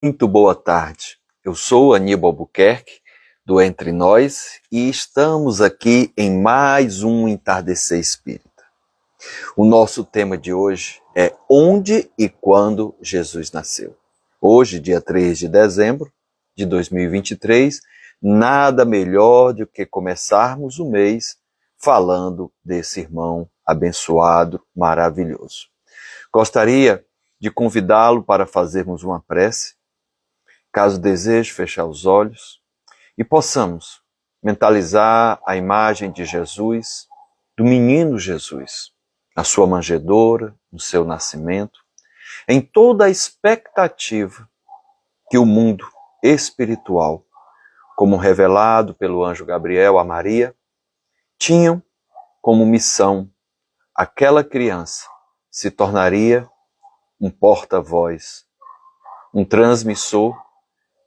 Muito boa tarde. Eu sou Aníbal Albuquerque, do Entre Nós, e estamos aqui em mais um Entardecer Espírita. O nosso tema de hoje é onde e quando Jesus nasceu. Hoje, dia 3 de dezembro de 2023, nada melhor do que começarmos o mês falando desse irmão abençoado, maravilhoso. Gostaria de convidá-lo para fazermos uma prece. Caso deseje fechar os olhos e possamos mentalizar a imagem de Jesus, do menino Jesus, na sua manjedoura, no seu nascimento, em toda a expectativa que o mundo espiritual, como revelado pelo anjo Gabriel a Maria, tinham como missão aquela criança se tornaria um porta-voz, um transmissor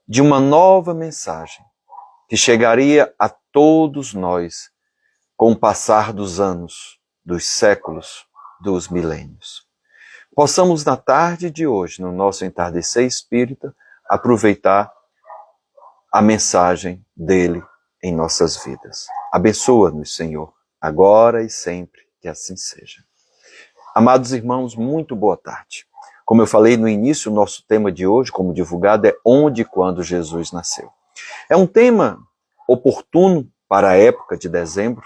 de uma nova mensagem que chegaria a todos nós com o passar dos anos, dos séculos, dos milênios. Possamos na tarde de hoje, no nosso entardecer espírita, aproveitar a mensagem dele em nossas vidas. Abençoa-nos, Senhor, agora e sempre, que assim seja. Amados irmãos, muito boa tarde. Como eu falei no início, o nosso tema de hoje, como divulgado, é onde e quando Jesus nasceu. É um tema oportuno para a época de dezembro,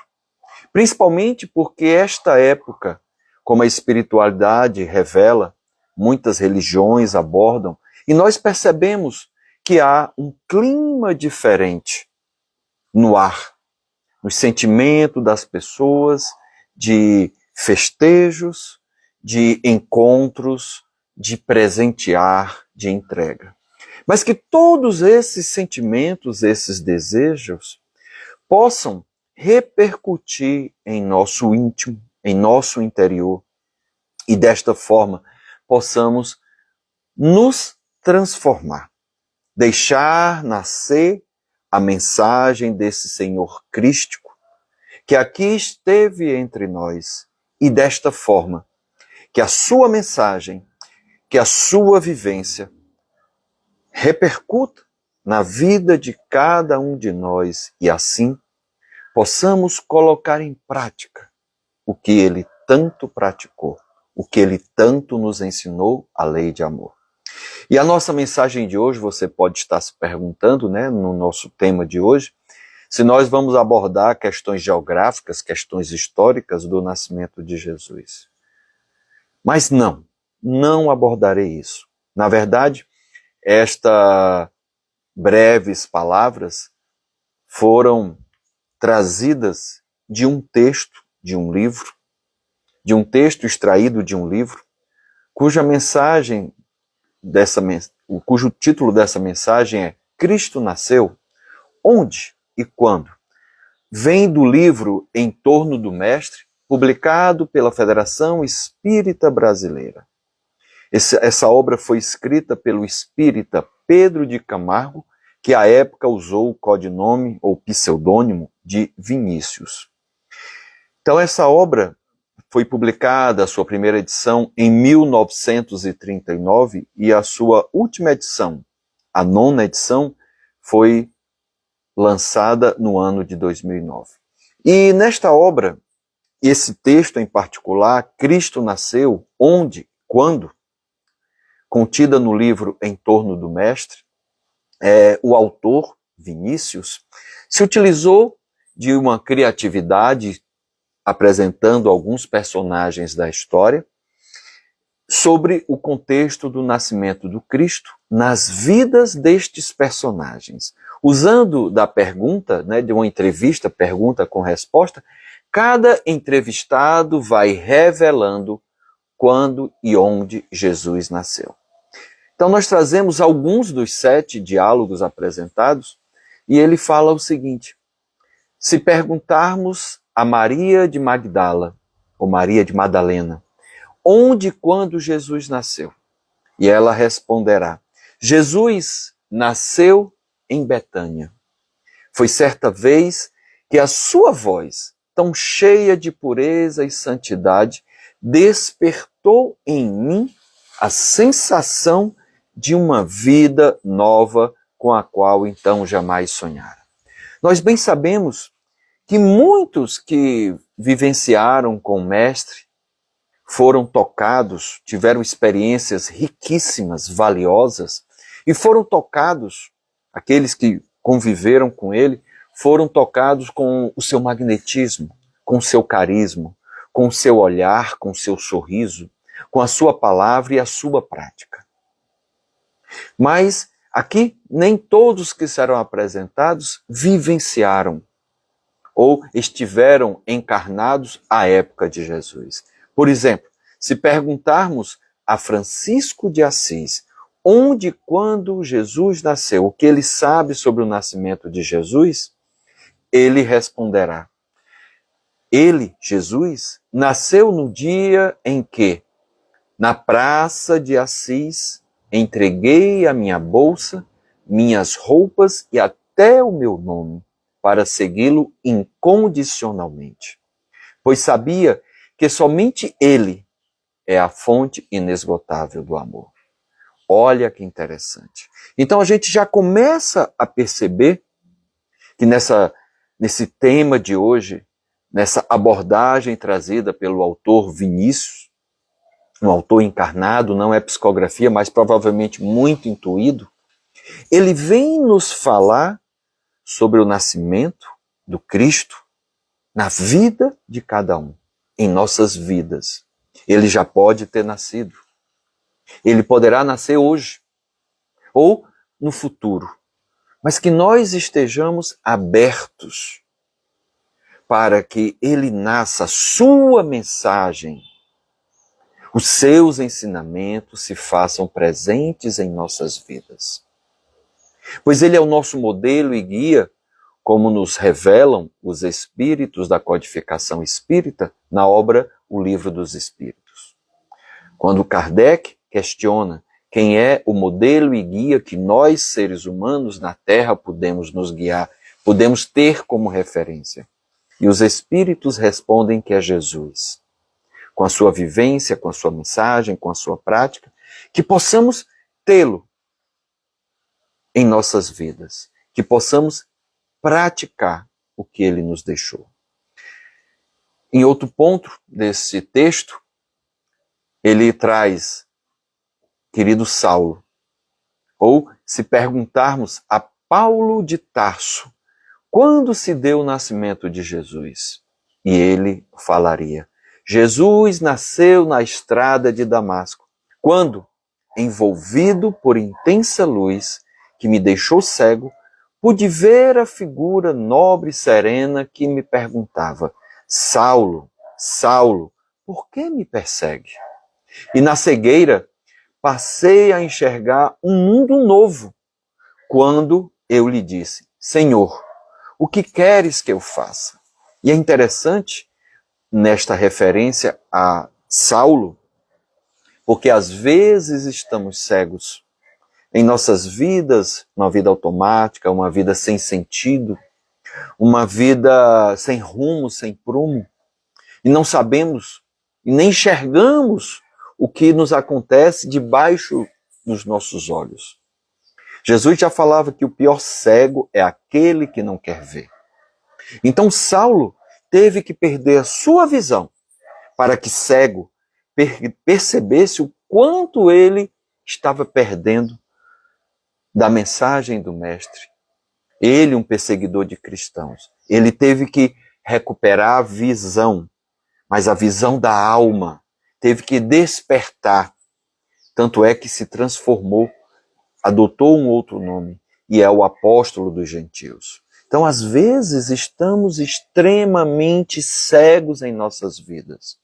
principalmente porque esta época, como a espiritualidade revela, muitas religiões abordam, e nós percebemos que há um clima diferente no ar, no sentimento das pessoas, de festejos, de encontros, de presentear, de entrega. Mas que todos esses sentimentos, esses desejos, possam repercutir em nosso íntimo, em nosso interior, e desta forma possamos nos transformar, deixar nascer a mensagem desse Senhor crístico, que aqui esteve entre nós, e desta forma, que a sua mensagem, que a sua vivência repercuta na vida de cada um de nós e assim possamos colocar em prática o que ele tanto praticou, o que ele tanto nos ensinou, a lei de amor. E a nossa mensagem de hoje, você pode estar se perguntando, no nosso tema de hoje, se nós vamos abordar questões geográficas, questões históricas do nascimento de Jesus. Mas não abordarei isso. Na verdade, estas breves palavras foram trazidas de um texto, de um livro, de um texto extraído de um livro, cujo título dessa mensagem é Cristo nasceu? Onde e quando? Vem do livro Em Torno do Mestre, publicado pela Federação Espírita Brasileira. Essa obra foi escrita pelo espírita Pedro de Camargo, que à época usou o codinome ou pseudônimo de Vinícius. Então essa obra foi publicada, a sua primeira edição, em 1939, e a sua última edição, a 9ª edição, foi lançada no ano de 2009. E nesta obra, esse texto em particular, Cristo nasceu, onde, quando, contida no livro Em Torno do Mestre, o autor, Vinícius, se utilizou de uma criatividade apresentando alguns personagens da história sobre o contexto do nascimento do Cristo nas vidas destes personagens. Usando da pergunta, de uma entrevista, pergunta com resposta, cada entrevistado vai revelando quando e onde Jesus nasceu. Então nós trazemos alguns dos 7 diálogos apresentados, e ele fala o seguinte: se perguntarmos a Maria de Magdala, ou Maria de Madalena, onde e quando Jesus nasceu? E ela responderá: Jesus nasceu em Betânia. Foi certa vez que a sua voz, tão cheia de pureza e santidade, despertou em mim a sensação de uma vida nova com a qual então jamais sonhara. Nós bem sabemos que muitos que vivenciaram com o Mestre foram tocados, tiveram experiências riquíssimas, valiosas, e foram tocados, aqueles que conviveram com ele, foram tocados com o seu magnetismo, com o seu carisma, com o seu olhar, com o seu sorriso, com a sua palavra e a sua prática. Mas aqui nem todos que serão apresentados vivenciaram ou estiveram encarnados à época de Jesus. Por exemplo, se perguntarmos a Francisco de Assis onde e quando Jesus nasceu, o que ele sabe sobre o nascimento de Jesus, ele responderá: ele, Jesus, nasceu no dia em que, na praça de Assis, entreguei a minha bolsa, minhas roupas e até o meu nome para segui-lo incondicionalmente, pois sabia que somente ele é a fonte inesgotável do amor. Olha que interessante. Então a gente já começa a perceber que nesse tema de hoje, nessa abordagem trazida pelo autor Vinícius, um autor encarnado, não é psicografia, mas provavelmente muito intuído, ele vem nos falar sobre o nascimento do Cristo na vida de cada um, em nossas vidas. Ele já pode ter nascido. Ele poderá nascer hoje ou no futuro, mas que nós estejamos abertos para que ele nasça, a sua mensagem, os seus ensinamentos se façam presentes em nossas vidas. Pois ele é o nosso modelo e guia, como nos revelam os espíritos da codificação espírita na obra O Livro dos Espíritos. Quando Kardec questiona quem é o modelo e guia que nós, seres humanos, na Terra podemos nos guiar, podemos ter como referência. E os espíritos respondem que é Jesus. Com a sua vivência, com a sua mensagem, com a sua prática, que possamos tê-lo em nossas vidas, que possamos praticar o que ele nos deixou. Em outro ponto desse texto, ele traz, querido Saulo, ou se perguntarmos a Paulo de Tarso, quando se deu o nascimento de Jesus? E ele falaria: Jesus nasceu na estrada de Damasco, quando, envolvido por intensa luz que me deixou cego, pude ver a figura nobre e serena que me perguntava: Saulo, Saulo, por que me persegue? E na cegueira passei a enxergar um mundo novo, quando eu lhe disse: Senhor, o que queres que eu faça? E é interessante nesta referência a Saulo, porque às vezes estamos cegos em nossas vidas, uma vida automática, uma vida sem sentido, uma vida sem rumo, sem prumo, e não sabemos e nem enxergamos o que nos acontece debaixo dos nossos olhos. Jesus já falava que o pior cego é aquele que não quer ver. Então Saulo teve que perder a sua visão para que cego percebesse o quanto ele estava perdendo da mensagem do Mestre. Ele, um perseguidor de cristãos, ele teve que recuperar a visão, mas a visão da alma, teve que despertar. Tanto é que se transformou, adotou um outro nome, e é o apóstolo dos gentios. Então, às vezes, estamos extremamente cegos em nossas vidas,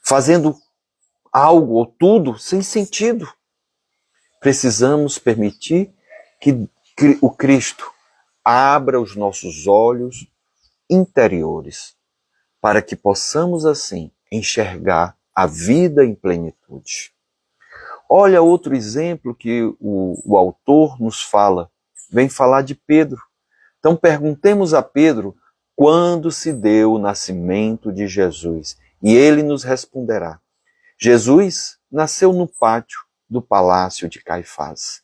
fazendo algo ou tudo sem sentido. Precisamos permitir que o Cristo abra os nossos olhos interiores, para que possamos, assim, enxergar a vida em plenitude. Olha outro exemplo que o autor nos fala, vem falar de Pedro. Então perguntemos a Pedro quando se deu o nascimento de Jesus, e ele nos responderá: Jesus nasceu no pátio, do palácio de Caifás.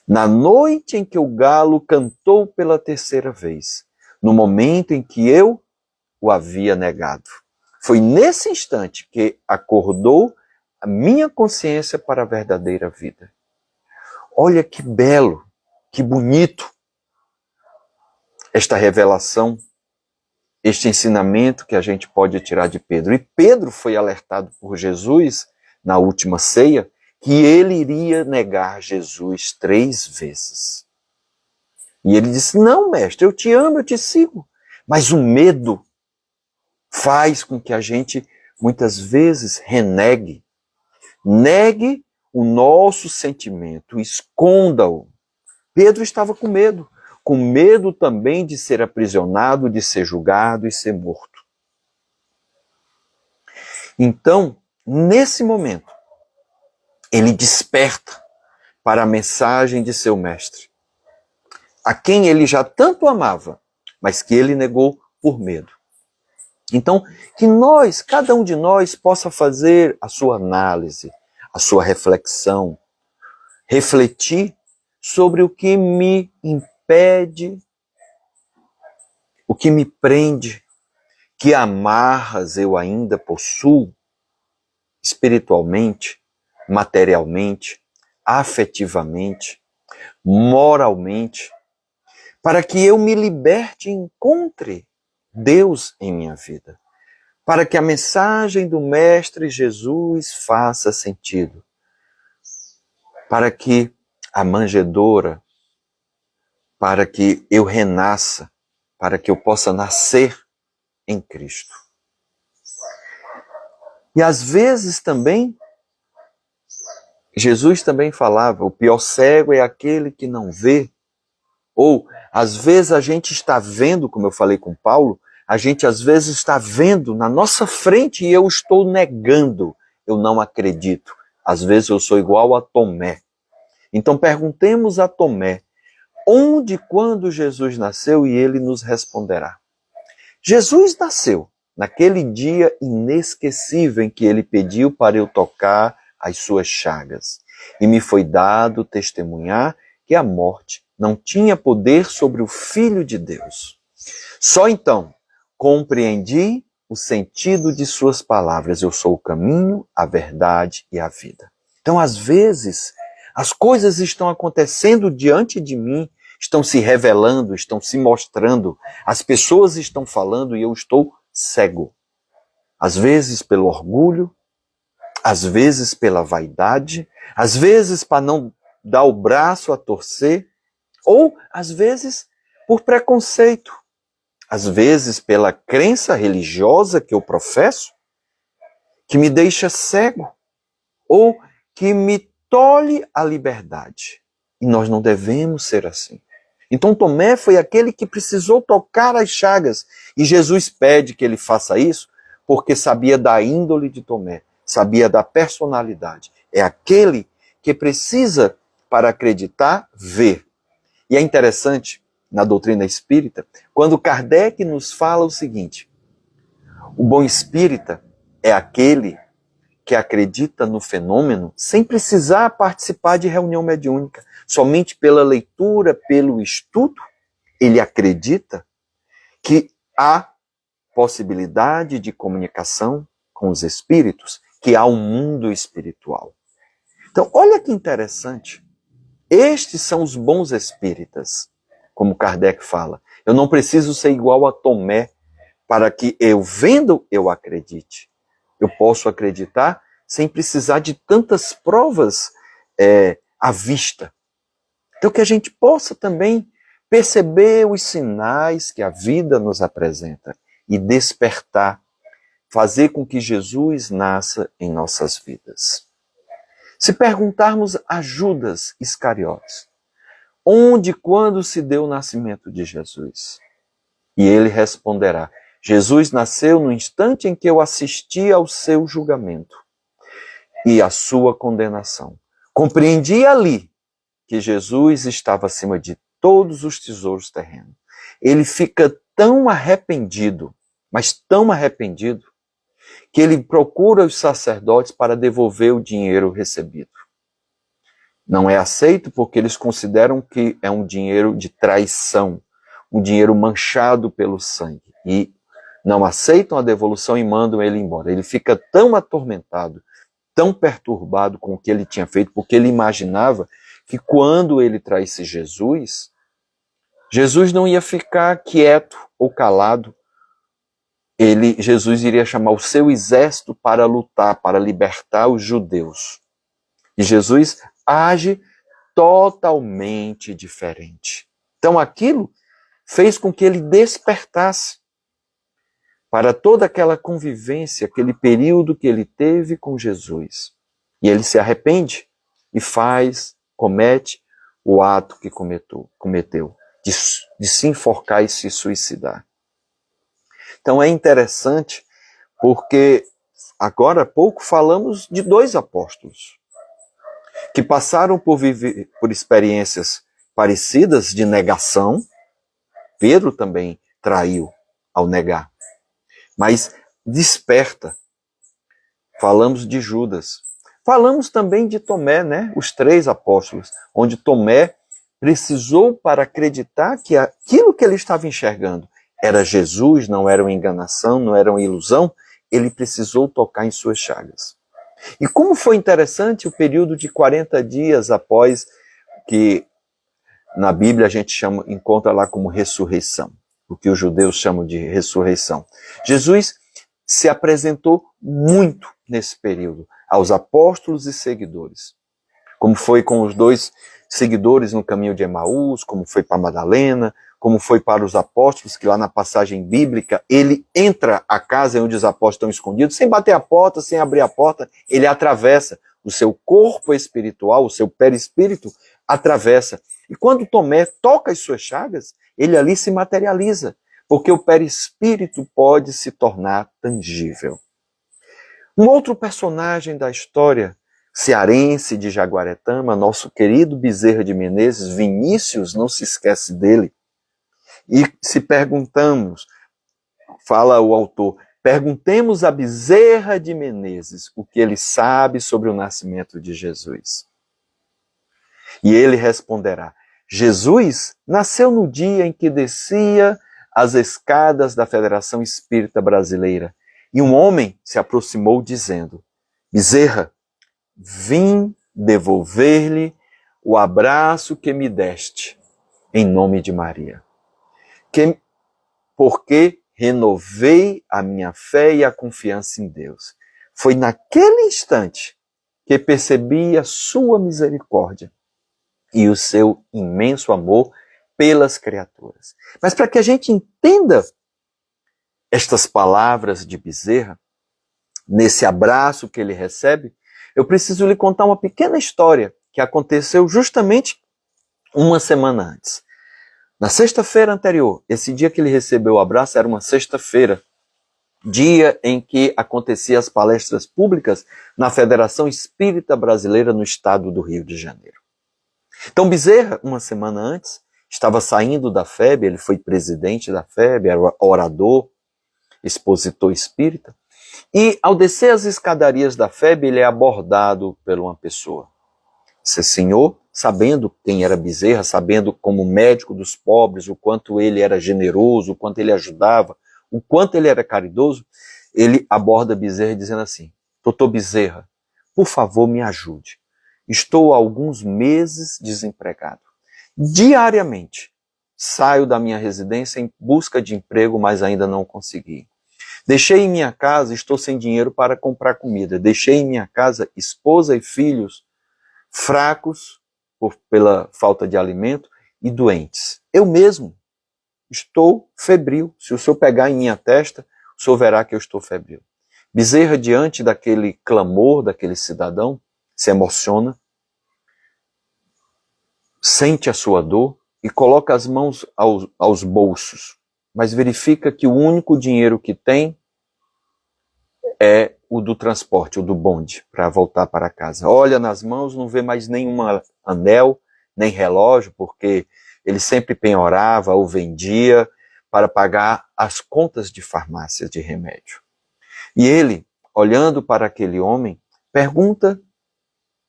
Na noite em que o galo cantou pela terceira vez, no momento em que eu o havia negado. Foi nesse instante que acordou a minha consciência para a verdadeira vida. Olha que belo, que bonito esta revelação, este ensinamento que a gente pode tirar de Pedro. E Pedro foi alertado por Jesus na última ceia que ele iria negar Jesus 3 vezes. E ele disse: não, mestre, eu te amo, eu te sigo. Mas o medo faz com que a gente muitas vezes negue o nosso sentimento, esconda-o. Pedro estava com medo também de ser aprisionado, de ser julgado e ser morto. Então, nesse momento, ele desperta para a mensagem de seu mestre, a quem ele já tanto amava, mas que ele negou por medo. Então, que nós, cada um de nós, possa fazer a sua análise, a sua reflexão, refletir sobre o que me impede, o que me prende, que amarras eu ainda possuo espiritualmente, materialmente, afetivamente, moralmente, para que eu me liberte e encontre Deus em minha vida, para que a mensagem do Mestre Jesus faça sentido, para que a manjedoura, para que eu renasça, para que eu possa nascer em Cristo. E às vezes também, Jesus também falava, o pior cego é aquele que não vê. Ou, às vezes a gente está vendo, como eu falei com Paulo, a gente às vezes está vendo na nossa frente e eu estou negando, eu não acredito. Às vezes eu sou igual a Tomé. Então perguntemos a Tomé, onde e quando Jesus nasceu, e ele nos responderá. Jesus nasceu naquele dia inesquecível em que ele pediu para eu tocar as suas chagas. E me foi dado testemunhar que a morte não tinha poder sobre o Filho de Deus. Só então compreendi o sentido de suas palavras. Eu sou o caminho, a verdade e a vida. Então, às vezes, as coisas estão acontecendo diante de mim, estão se revelando, estão se mostrando, as pessoas estão falando e eu estou cego. Às vezes pelo orgulho, às vezes pela vaidade, às vezes para não dar o braço a torcer, ou às vezes por preconceito, às vezes pela crença religiosa que eu professo, que me deixa cego, ou que me tolhe a liberdade. E nós não devemos ser assim. Então Tomé foi aquele que precisou tocar as chagas, e Jesus pede que ele faça isso, porque sabia da índole de Tomé, sabia da personalidade. É aquele que precisa, para acreditar, ver. E é interessante, na doutrina espírita, quando Kardec nos fala o seguinte: o bom espírita é aquele que acredita no fenômeno sem precisar participar de reunião mediúnica. Somente pela leitura, pelo estudo, ele acredita que há possibilidade de comunicação com os espíritos, que há um mundo espiritual. Então, olha que interessante. Estes são os bons espíritas, como Kardec fala. Eu não preciso ser igual a Tomé para que eu vendo, eu acredite. Eu posso acreditar sem precisar de tantas provas à vista. Então que a gente possa também perceber os sinais que a vida nos apresenta e despertar, fazer com que Jesus nasça em nossas vidas. Se perguntarmos a Judas Iscariotes, onde e quando se deu o nascimento de Jesus? E ele responderá: Jesus nasceu no instante em que eu assisti ao seu julgamento e à sua condenação. Compreendi ali que Jesus estava acima de todos os tesouros terrenos. Ele fica tão arrependido, mas tão arrependido, que ele procura os sacerdotes para devolver o dinheiro recebido. Não é aceito porque eles consideram que é um dinheiro de traição, um dinheiro manchado pelo sangue. E não aceitam a devolução e mandam ele embora. Ele fica tão atormentado, tão perturbado com o que ele tinha feito, porque ele imaginava que quando ele traísse Jesus, Jesus não ia ficar quieto ou calado. Jesus iria chamar o seu exército para lutar, para libertar os judeus. E Jesus age totalmente diferente. Então aquilo fez com que ele despertasse para toda aquela convivência, aquele período que ele teve com Jesus. E ele se arrepende e comete o ato que cometeu, de se enforcar e se suicidar. Então é interessante porque agora há pouco falamos de dois apóstolos que passaram por experiências parecidas de negação. Pedro também traiu ao negar. Mas desperta. Falamos de Judas. Falamos também de Tomé, né? Os três apóstolos, onde Tomé precisou para acreditar que aquilo que ele estava enxergando era Jesus, não era uma enganação, não era uma ilusão, ele precisou tocar em suas chagas. E como foi interessante o período de 40 dias após que na Bíblia a gente encontra lá como ressurreição, o que os judeus chamam de ressurreição. Jesus se apresentou muito nesse período aos apóstolos e seguidores, como foi com os dois seguidores no caminho de Emaús, como foi para Madalena, como foi para os apóstolos, que lá na passagem bíblica, ele entra a casa onde os apóstolos estão escondidos, sem bater a porta, sem abrir a porta, ele atravessa o seu corpo espiritual, o seu perispírito, atravessa. E quando Tomé toca as suas chagas, ele ali se materializa, porque o perispírito pode se tornar tangível. Um outro personagem da história cearense de Jaguaretama, nosso querido Bezerra de Menezes, Vinícius, não se esquece dele. E se perguntamos, fala o autor, perguntemos a Bezerra de Menezes o que ele sabe sobre o nascimento de Jesus. E ele responderá, Jesus nasceu no dia em que descia as escadas da Federação Espírita Brasileira e um homem se aproximou dizendo, Bezerra, vim devolver-lhe o abraço que me deste em nome de Maria. Porque renovei a minha fé e a confiança em Deus. Foi naquele instante que percebi a sua misericórdia e o seu imenso amor pelas criaturas. Mas para que a gente entenda estas palavras de Bezerra, nesse abraço que ele recebe, eu preciso lhe contar uma pequena história que aconteceu justamente uma semana antes. Na sexta-feira anterior, esse dia que ele recebeu o abraço era uma sexta-feira, dia em que aconteciam as palestras públicas na Federação Espírita Brasileira no estado do Rio de Janeiro. Então Bezerra, uma semana antes, estava saindo da FEB, ele foi presidente da FEB, era orador, expositor espírita, e ao descer as escadarias da FEB, ele é abordado por uma pessoa. Esse senhor, sabendo quem era Bezerra, sabendo como médico dos pobres, o quanto ele era generoso, o quanto ele ajudava, o quanto ele era caridoso, ele aborda Bezerra dizendo assim, doutor Bezerra, por favor me ajude. Estou há alguns meses desempregado. Diariamente saio da minha residência em busca de emprego, mas ainda não consegui. Deixei em minha casa, estou sem dinheiro para comprar comida. Deixei em minha casa esposa e filhos fracos pela falta de alimento e doentes. Eu mesmo estou febril. Se o senhor pegar em minha testa, o senhor verá que eu estou febril. Bezerra, diante daquele clamor daquele cidadão, se emociona, sente a sua dor e coloca as mãos aos bolsos, mas verifica que o único dinheiro que tem é o do transporte, o do bonde, para voltar para casa. Olha nas mãos, não vê mais nenhum anel, nem relógio, porque ele sempre penhorava ou vendia para pagar as contas de farmácia de remédio. E ele, olhando para aquele homem, pergunta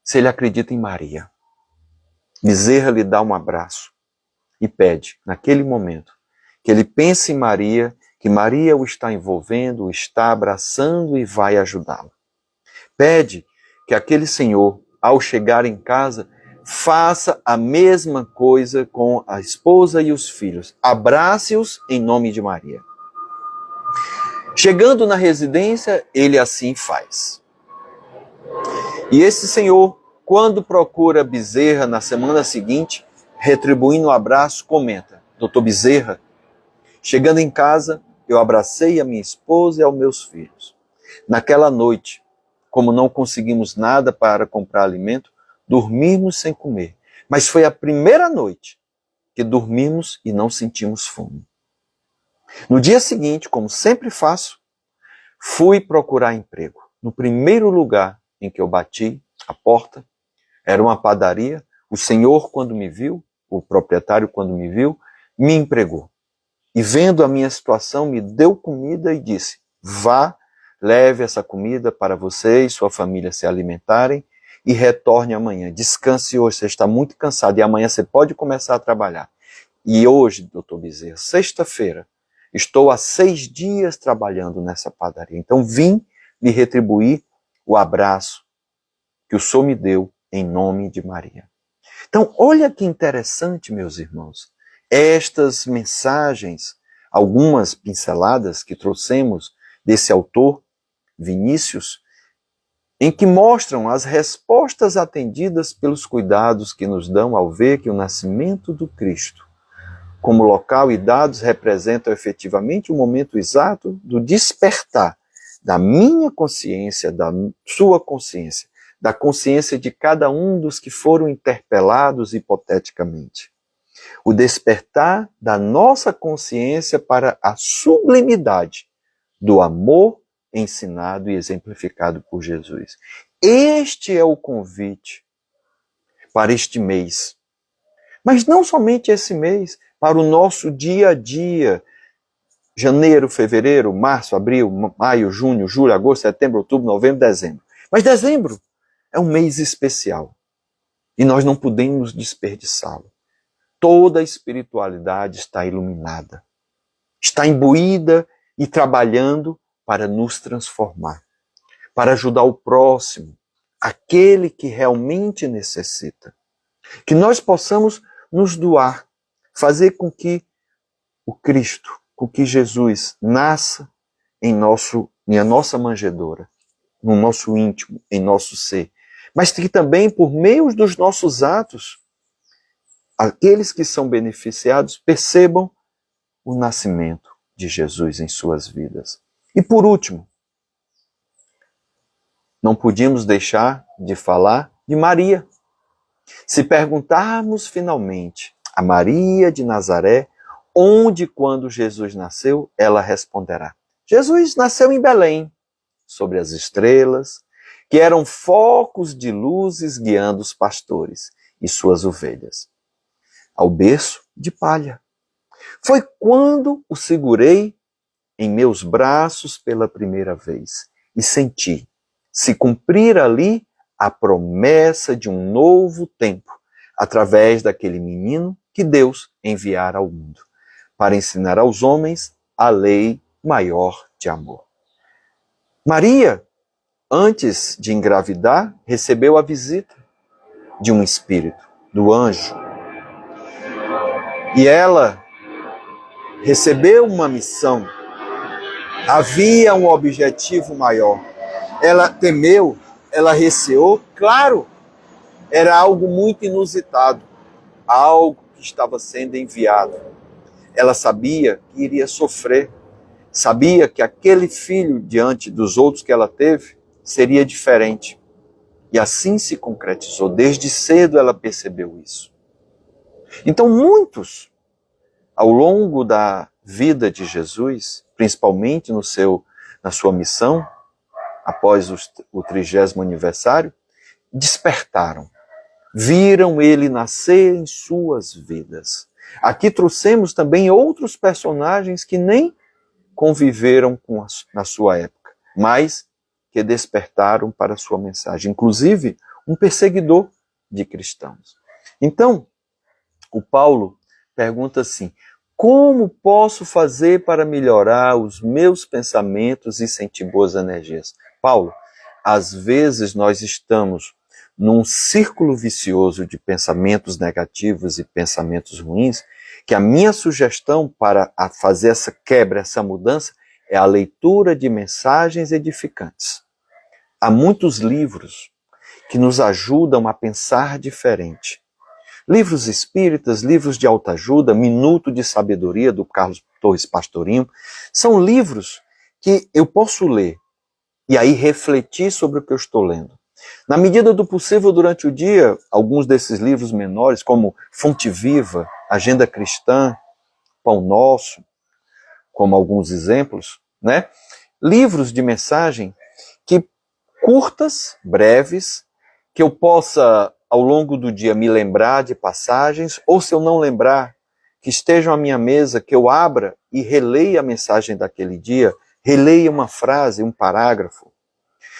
se ele acredita em Maria. Bezerra lhe dá um abraço e pede, naquele momento, que ele pense em Maria, que Maria o está envolvendo, o está abraçando e vai ajudá-la. Pede que aquele senhor, ao chegar em casa, faça a mesma coisa com a esposa e os filhos. Abrace-os em nome de Maria. Chegando na residência, ele assim faz. E esse senhor, quando procura Bezerra na semana seguinte, retribuindo o abraço, comenta: Doutor Bezerra, chegando em casa, eu abracei a minha esposa e aos meus filhos. Naquela noite, como não conseguimos nada para comprar alimento, dormimos sem comer. Mas foi a primeira noite que dormimos e não sentimos fome. No dia seguinte, como sempre faço, fui procurar emprego. No primeiro lugar em que eu bati a porta, era uma padaria. O senhor, quando me viu, o proprietário, quando me viu, me empregou. E vendo a minha situação, me deu comida e disse: vá, leve essa comida para você e sua família se alimentarem e retorne amanhã. Descanse hoje, você está muito cansado e amanhã você pode começar a trabalhar. E hoje, doutor Bezerra, sexta-feira, estou há 6 dias trabalhando nessa padaria. Então vim lhe retribuir o abraço que o Senhor me deu em nome de Maria. Então, olha que interessante, meus irmãos, estas mensagens, algumas pinceladas que trouxemos desse autor, Vinícius, em que mostram as respostas atendidas pelos cuidados que nos dão ao ver que o nascimento do Cristo, como local e dados, representam efetivamente o momento exato do despertar da minha consciência, da sua consciência, da consciência de cada um dos que foram interpelados hipoteticamente. O despertar da nossa consciência para a sublimidade do amor ensinado e exemplificado por Jesus. Este é o convite para este mês. Mas não somente esse mês, para o nosso dia a dia. Janeiro, fevereiro, março, abril, maio, junho, julho, agosto, setembro, outubro, novembro, dezembro. Mas dezembro é um mês especial e nós não podemos desperdiçá-lo. Toda a espiritualidade está iluminada, está imbuída e trabalhando para nos transformar, para ajudar o próximo, aquele que realmente necessita. Que nós possamos nos doar, fazer com que o Cristo, com que Jesus nasça em nossa manjedoura, no nosso íntimo, em nosso ser. Mas que também, por meio dos nossos atos, aqueles que são beneficiados percebam o nascimento de Jesus em suas vidas. E por último, não podíamos deixar de falar de Maria. Se perguntarmos finalmente a Maria de Nazaré, onde e quando Jesus nasceu, ela responderá: Jesus nasceu em Belém, sobre as estrelas, que eram focos de luzes guiando os pastores e suas ovelhas, ao berço de palha. Foi quando o segurei em meus braços pela primeira vez e senti se cumprir ali a promessa de um novo tempo, através daquele menino que Deus enviara ao mundo, para ensinar aos homens a lei maior de amor. Maria, antes de engravidar, recebeu a visita de um espírito, do anjo. E ela recebeu uma missão. Havia um objetivo maior. Ela temeu, ela receou, claro, era algo muito inusitado, algo que estava sendo enviado. Ela sabia que iria sofrer, sabia que aquele filho diante dos outros que ela teve seria diferente. E assim se concretizou. Desde cedo ela percebeu isso. Então muitos, ao longo da vida de Jesus, principalmente na sua missão, após o 30º aniversário, despertaram. Viram ele nascer em suas vidas. Aqui trouxemos também outros personagens que nem conviveram na sua época, mas que despertaram para a sua mensagem. Inclusive, um perseguidor de cristãos. Então, o Paulo pergunta assim: como posso fazer para melhorar os meus pensamentos e sentir boas energias? Paulo, às vezes nós estamos num círculo vicioso de pensamentos negativos e pensamentos ruins, que a minha sugestão para fazer essa quebra, essa mudança, é a leitura de mensagens edificantes. Há muitos livros que nos ajudam a pensar diferente. Livros espíritas, livros de autoajuda, Minuto de Sabedoria, do Carlos Torres Pastorinho, são livros que eu posso ler e aí refletir sobre o que eu estou lendo. Na medida do possível, durante o dia, alguns desses livros menores, como Fonte Viva, Agenda Cristã, Pão Nosso, como alguns exemplos, né? Livros de mensagem que curtas, breves, que eu possa, ao longo do dia, me lembrar de passagens, ou se eu não lembrar, que estejam à minha mesa, que eu abra e releia a mensagem daquele dia, releia uma frase, um parágrafo.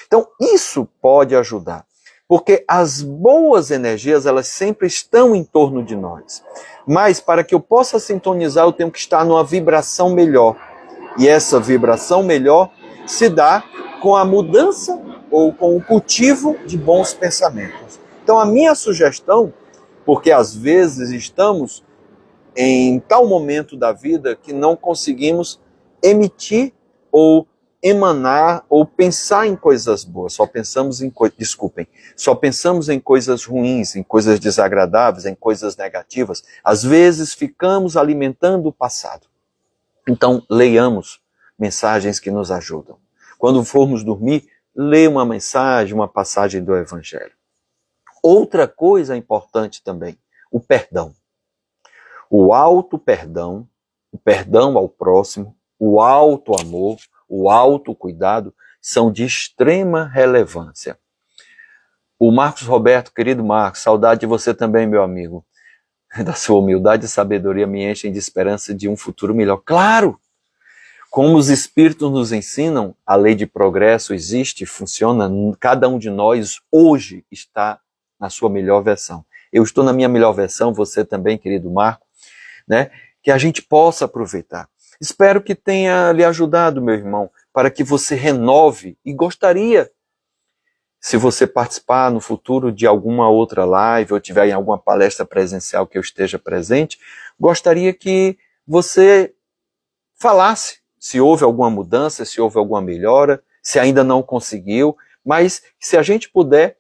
Então, isso pode ajudar, porque as boas energias, elas sempre estão em torno de nós. Mas, para que eu possa sintonizar, eu tenho que estar numa vibração melhor. E essa vibração melhor se dá com a mudança ou com o cultivo de bons pensamentos. Então, a minha sugestão, porque às vezes estamos em tal momento da vida que não conseguimos emitir ou emanar ou pensar em coisas boas, só pensamos só pensamos em coisas ruins, em coisas desagradáveis, em coisas negativas. Às vezes ficamos alimentando o passado. Então, leiamos mensagens que nos ajudam. Quando formos dormir, leia uma mensagem, uma passagem do Evangelho. Outra coisa importante também, o perdão. O auto-perdão, o perdão ao próximo, o auto-amor, o auto-cuidado são de extrema relevância. O Marcos Roberto, querido Marcos, saudade de você também, meu amigo. Da sua humildade e sabedoria me enchem de esperança de um futuro melhor. Claro! Como os Espíritos nos ensinam, a lei de progresso existe, funciona, cada um de nós hoje está na sua melhor versão. Eu estou na minha melhor versão, você também, querido Marco, né? Que a gente possa aproveitar. Espero que tenha lhe ajudado, meu irmão, para que você renove e gostaria, se você participar no futuro de alguma outra live ou tiver em alguma palestra presencial que eu esteja presente, gostaria que você falasse se houve alguma mudança, se houve alguma melhora, se ainda não conseguiu, mas se a gente puder,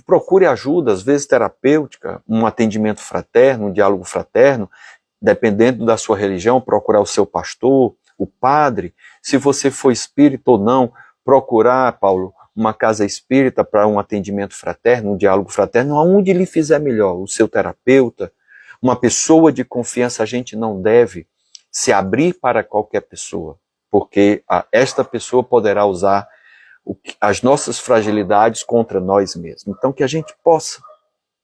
procure ajuda, às vezes terapêutica, um atendimento fraterno, um diálogo fraterno, dependendo da sua religião, procurar o seu pastor, o padre. Se você for espírita ou não, procurar, Paulo, uma casa espírita para um atendimento fraterno, um diálogo fraterno, aonde lhe fizer melhor, o seu terapeuta, uma pessoa de confiança. A gente não deve se abrir para qualquer pessoa, porque esta pessoa poderá usar as nossas fragilidades contra nós mesmos. Então, que a gente possa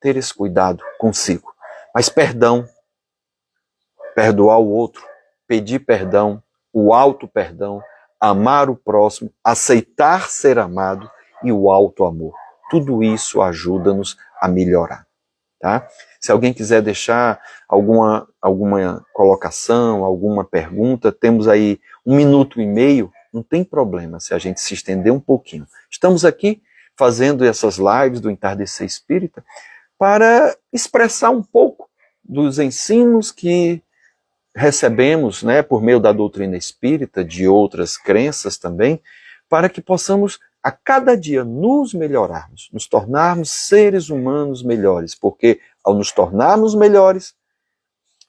ter esse cuidado consigo. Mas perdão, perdoar o outro, pedir perdão, o auto-perdão, amar o próximo, aceitar ser amado e o auto-amor. Tudo isso ajuda-nos a melhorar. Tá? Se alguém quiser deixar alguma colocação, alguma pergunta, temos aí 1 minuto e meio, não tem problema se a gente se estender um pouquinho. Estamos aqui fazendo essas lives do Entardecer Espírita para expressar um pouco dos ensinos que recebemos, né, por meio da doutrina espírita, de outras crenças também, para que possamos a cada dia nos melhorarmos, nos tornarmos seres humanos melhores, porque ao nos tornarmos melhores,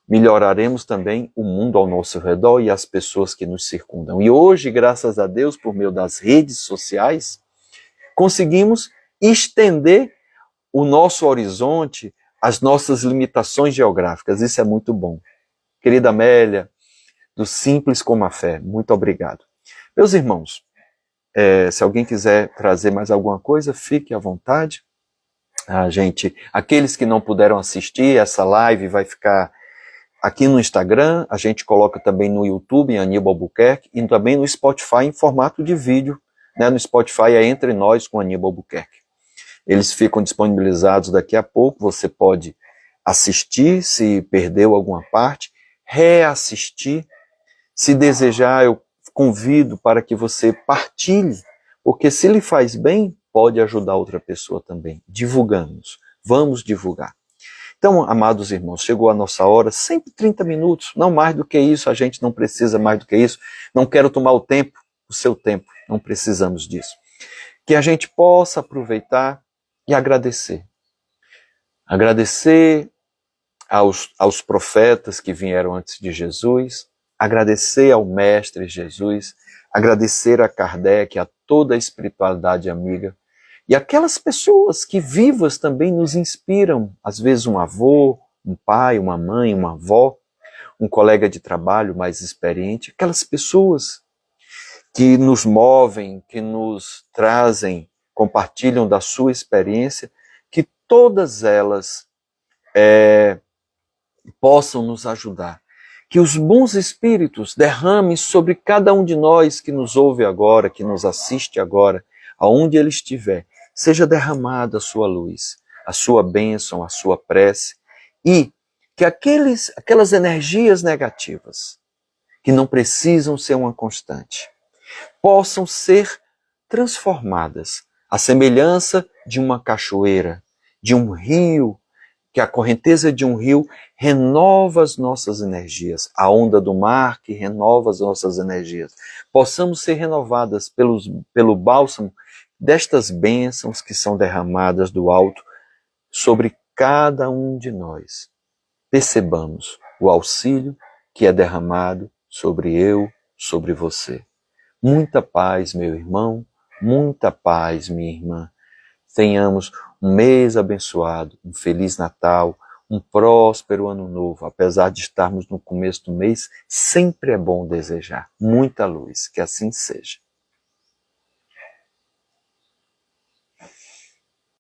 melhoraremos também o mundo ao nosso redor e as pessoas que nos circundam. E hoje, graças a Deus, por meio das redes sociais, conseguimos estender o nosso horizonte, as nossas limitações geográficas. Isso é muito bom. Querida Amélia, do Simples como a Fé, muito obrigado. Meus irmãos, se alguém quiser trazer mais alguma coisa, fique à vontade. Aqueles que não puderam assistir, essa live vai ficar aqui no Instagram, a gente coloca também no YouTube, em Aníbal Albuquerque, e também no Spotify em formato de vídeo. Né? No Spotify é Entre Nós com Aníbal Albuquerque. Eles ficam disponibilizados daqui a pouco, você pode assistir, se perdeu alguma parte, reassistir. Se desejar, eu convido para que você partilhe, porque se lhe faz bem, pode ajudar outra pessoa também. Divulgamos, vamos divulgar. Então, amados irmãos, chegou a nossa hora, sempre 30 minutos, não mais do que isso, a gente não precisa mais do que isso. Não quero tomar o seu tempo, não precisamos disso. Que a gente possa aproveitar e agradecer. Agradecer aos profetas que vieram antes de Jesus, agradecer ao Mestre Jesus, agradecer a Kardec, a toda a espiritualidade amiga, e aquelas pessoas que vivas também nos inspiram, às vezes um avô, um pai, uma mãe, uma avó, um colega de trabalho mais experiente, aquelas pessoas que nos movem, que nos trazem, compartilham da sua experiência, que todas elas possam nos ajudar. Que os bons espíritos derramem sobre cada um de nós que nos ouve agora, que nos assiste agora, aonde ele estiver, seja derramada a sua luz, a sua bênção, a sua prece, e que aquelas energias negativas, que não precisam ser uma constante, possam ser transformadas, à semelhança de uma cachoeira, de um rio, que a correnteza de um rio renova as nossas energias, a onda do mar que renova as nossas energias. Possamos ser renovadas pelo bálsamo destas bênçãos que são derramadas do alto sobre cada um de nós. Percebamos o auxílio que é derramado sobre eu, sobre você. Muita paz, meu irmão, muita paz, minha irmã. Tenhamos um mês abençoado, um Feliz Natal, um próspero Ano Novo. Apesar de estarmos no começo do mês, sempre é bom desejar muita luz, que assim seja.